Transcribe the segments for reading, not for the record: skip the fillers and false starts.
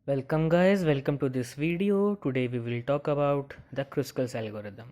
Welcome guys, welcome to this video. Today we will talk about the Kruskal's algorithm.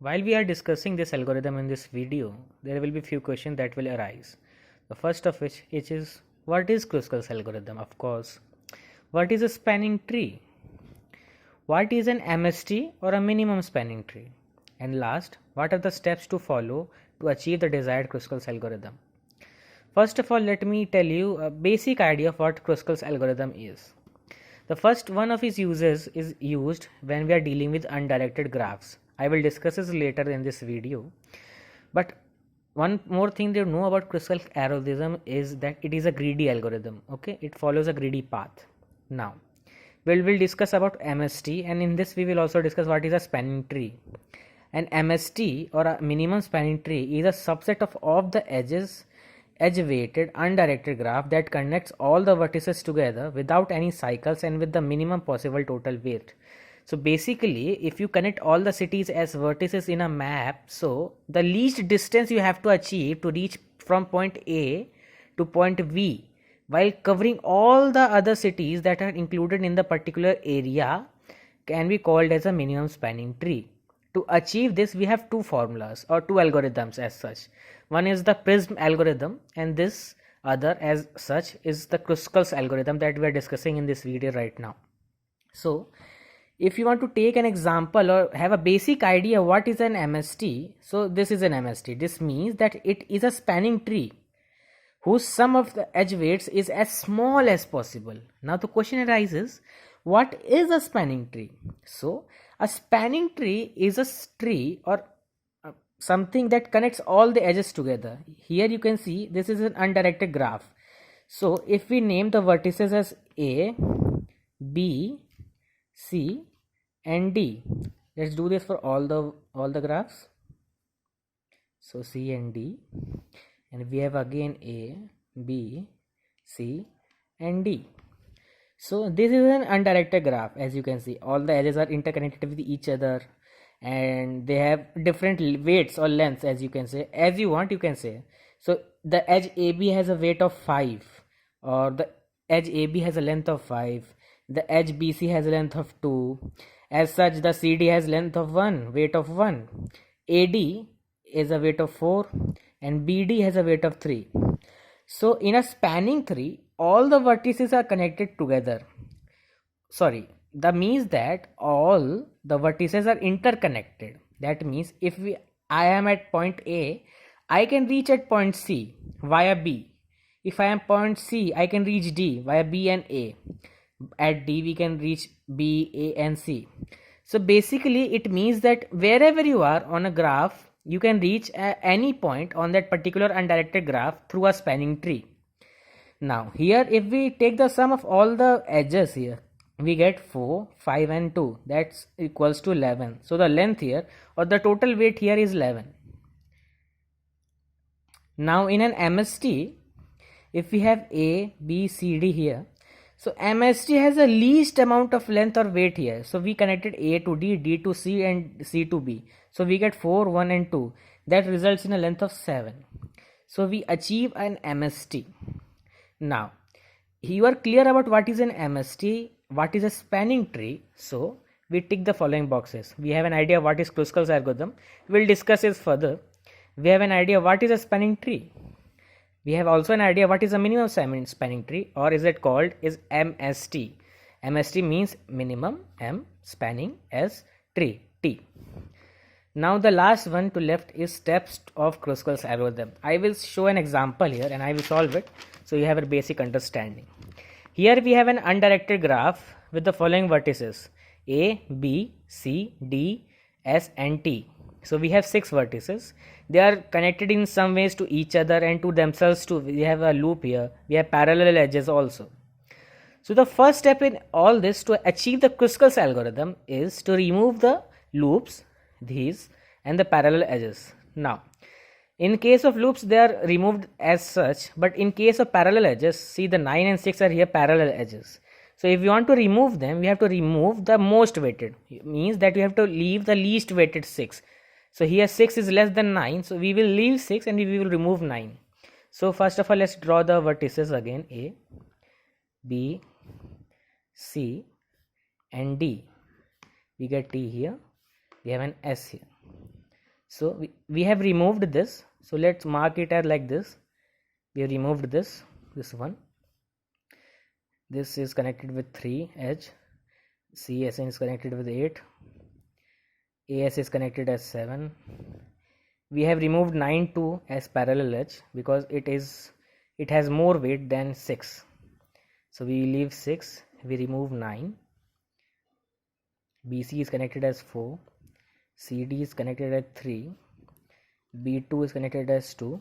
While we are discussing this algorithm in this video, there will be few questions that will arise. The first of which is, what is Kruskal's algorithm? Of course. What is a spanning tree? What is an MST or a minimum spanning tree? And last, what are the steps to follow to achieve the desired Kruskal's algorithm? First of all, let me tell you a basic idea of what Kruskal's algorithm is. The first one of its uses is used when we are dealing with undirected graphs. I will discuss this later in this video. But one more thing to know about Kruskal's algorithm is that it is a greedy algorithm. Okay, it follows a greedy path. Now, we'll discuss about MST, and in this we will also discuss what is a spanning tree. An MST or a minimum spanning tree is a subset of all the edge weighted undirected graph that connects all the vertices together without any cycles and with the minimum possible total weight. So basically, if you connect all the cities as vertices in a map, so the least distance you have to achieve to reach from point A to point V while covering all the other cities that are included in the particular area can be called as a minimum spanning tree. To achieve this, we have two formulas or two algorithms as such. One is the Prism algorithm, and this other as such is the Kruskal's algorithm that we are discussing in this video right now. So if you want to take an example or have a basic idea what is an MST, so this is an MST. This means that it is a spanning tree whose sum of the edge weights is as small as possible. Now the question arises, what is a spanning tree? So a spanning tree is a tree or something that connects all the edges together. Here you can see this is an undirected graph. So if we name the vertices as A, B, C and D, let's do this for all the graphs. So C and D, and we have again A, B, C and D. So this is an undirected graph. As you can see, all the edges are interconnected with each other and they have different weights or lengths, as you can say, as you want you can say. So the edge AB has a weight of 5, or the edge AB has a length of 5, the edge BC has a length of 2. As such, the CD has length of 1, weight of 1, AD is a weight of 4 and BD has a weight of 3. So in a spanning tree, all the vertices are connected together. That means that all the vertices are interconnected. That means if I am at point A, I can reach at point C via B. If I am point C, I can reach D via B and A. At D, we can reach B, A and C. So basically, it means that wherever you are on a graph, you can reach any point on that particular undirected graph through a spanning tree. Now here, if we take the sum of all the edges here, we get 4, 5 and 2, that's equals to 11. So the length here or the total weight here is 11. Now in an MST, if we have A, B, C, D here, so MST has the least amount of length or weight here. So we connected A to D, D to C and C to B. So we get 4, 1 and 2. That results in a length of 7. So we achieve an MST. Now, you are clear about what is an MST, what is a spanning tree. So we tick the following boxes. We have an idea what is Kruskal's algorithm. We'll discuss this further. We have an idea what is a spanning tree. We have also an idea what is a minimum spanning tree, or is it called is MST. MST means minimum, M spanning as tree, T. Now the last one to left is steps of Kruskal's algorithm. I will show an example here and I will solve it so you have a basic understanding. Here we have an undirected graph with the following vertices A, B, C, D, S and T. So we have 6 vertices. They are connected in some ways to each other and to themselves too. We have a loop here. We have parallel edges also. So the first step in all this to achieve the Kruskal's algorithm is to remove the loops, these, and the parallel edges. Now, in case of loops, they are removed as such, but in case of parallel edges, see the 9 and 6 are here parallel edges. So if you want to remove them, we have to remove the most weighted. It means that we have to leave the least weighted 6. So here 6 is less than 9, so we will leave 6 and we will remove 9. So first of all, let's draw the vertices again, A, B, C, and D. We get T here, we have an S here. So we have removed this. So let's mark it as like this. We have removed this one. This is connected with 3 edge. CSN is connected with 8. AS is connected as 7. We have removed 9 2 as parallel edge because it has more weight than 6. So we leave 6, we remove 9. BC is connected as 4. CD is connected as 3. B2 is connected as 2.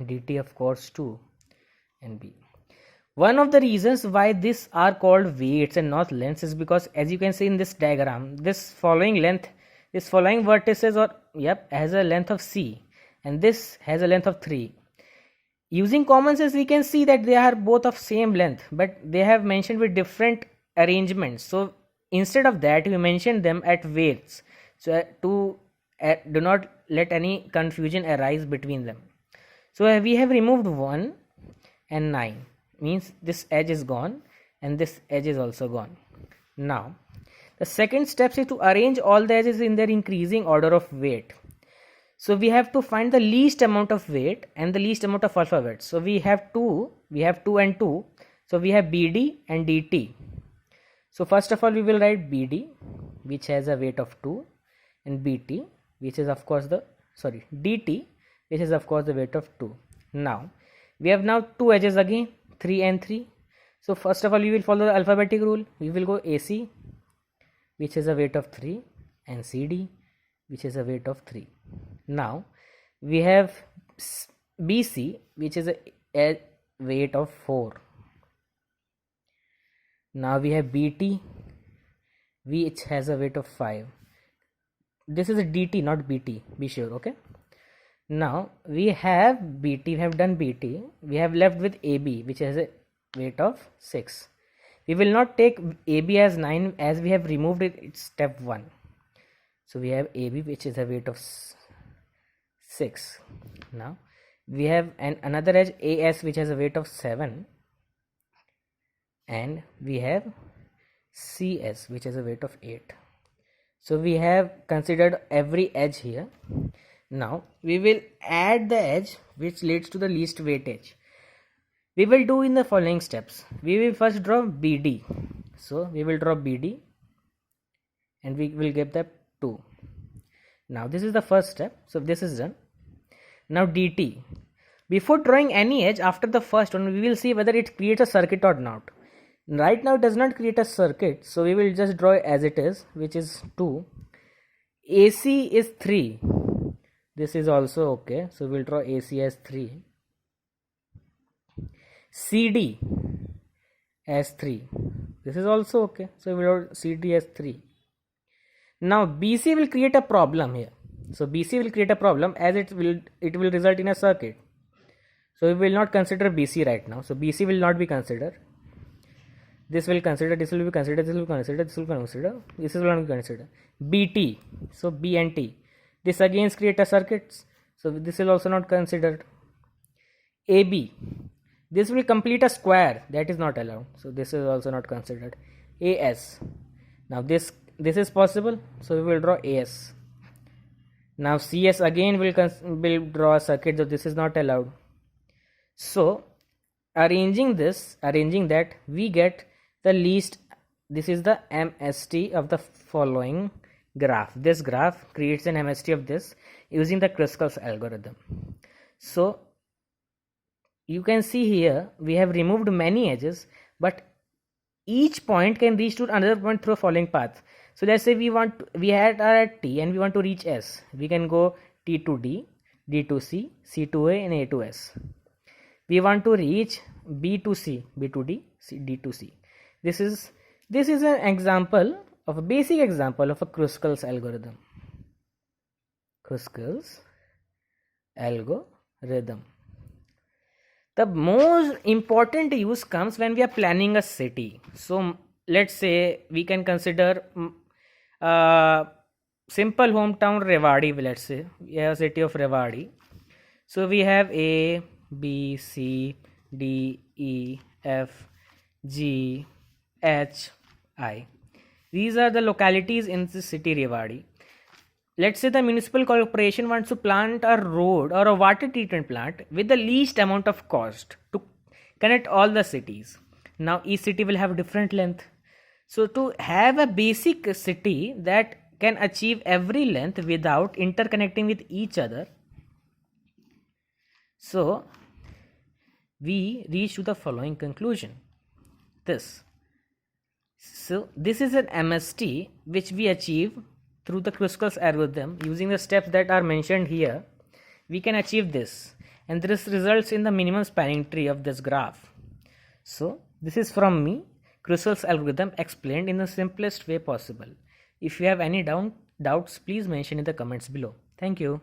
DT of course 2, and B. One of the reasons why these are called weights and not lengths is because, as you can see in this diagram, this following vertices has a length of C, and this has a length of 3. Using common sense, we can see that they are both of same length, but they have mentioned with different arrangements. So instead of that, we mentioned them at weights, so to do not let any confusion arise between them. So we have removed 1 and 9, means this edge is gone and this edge is also gone. Now the second step is to arrange all the edges in their increasing order of weight. So we have to find the least amount of weight and the least amount of alphabet. So we have 2 and 2. So we have BD and DT. So first of all we will write BD, which has a weight of 2, and BT, which is of course DT, which is of course the weight of 2. Now we have now 2 edges again, 3 and 3. So first of all we will follow the alphabetic rule. We will go AC, which is a weight of 3, and CD, which is a weight of 3. Now we have BC, which is a weight of 4. Now we have BT, which has a weight of 5. This is a DT, not BT, be sure. Okay, now we have BT, we have done BT. We have left with AB, which has a weight of 6. We will not take AB as 9 as we have removed it. It's step 1. So we have AB, which is a weight of 6. Now we have another edge AS, which has a weight of 7, and we have CS, which has a weight of 8. So we have considered every edge here. Now we will add the edge which leads to the least weightage. We will do in the following steps. We will first draw BD. So we will draw BD and we will get that 2. Now this is the first step. So this is done. Now DT. Before drawing any edge after the first one, we will see whether it creates a circuit or not. Right now it does not create a circuit, so we will just draw as it is, which is 2. AC is 3. This is also okay, so we'll draw AC as 3. CD as 3. This is also okay, so we'll draw CD as 3. Now BC will create a problem here. So BC will create a problem as it will result in a circuit. So we will not consider BC right now. So BC will not be considered. This will consider, this will be considered, this will consider, this will consider, this will not be considered. BT, so B and T. This again create a circuit, so this will also not considered. AB, this will complete a square, that is not allowed, so this is also not considered. AS, now this is possible, so we will draw AS. Now CS again will draw a circuit, so this is not allowed. So arranging that, we get the least. This is the MST of the following graph. This graph creates an MST of this using the Kruskal's algorithm. So you can see here we have removed many edges, but each point can reach to another point through a following path. So let's say we are at T and we want to reach S. We can go T to D, D to C, C to A, and A to S. We want to reach B to C, B to D, D to C. This is an example of a basic example of a Kruskal's algorithm. Kruskal's algorithm. The most important use comes when we are planning a city. So let's say we can consider simple hometown Rewari. Let's say we have a city of Rewari. So we have A, B, C, D, E, F, G, HI. These are the localities in the city Rewari. Let's say the municipal corporation wants to plant a road or a water treatment plant with the least amount of cost to connect all the cities. Now each city will have different length. So to have a basic city that can achieve every length without interconnecting with each other, so we reach to the following conclusion. This is an MST which we achieve through the Kruskal's algorithm. Using the steps that are mentioned here, we can achieve this, and this results in the minimum spanning tree of this graph. So this is from me, Kruskal's algorithm explained in the simplest way possible. If you have any doubts, please mention in the comments below. Thank you.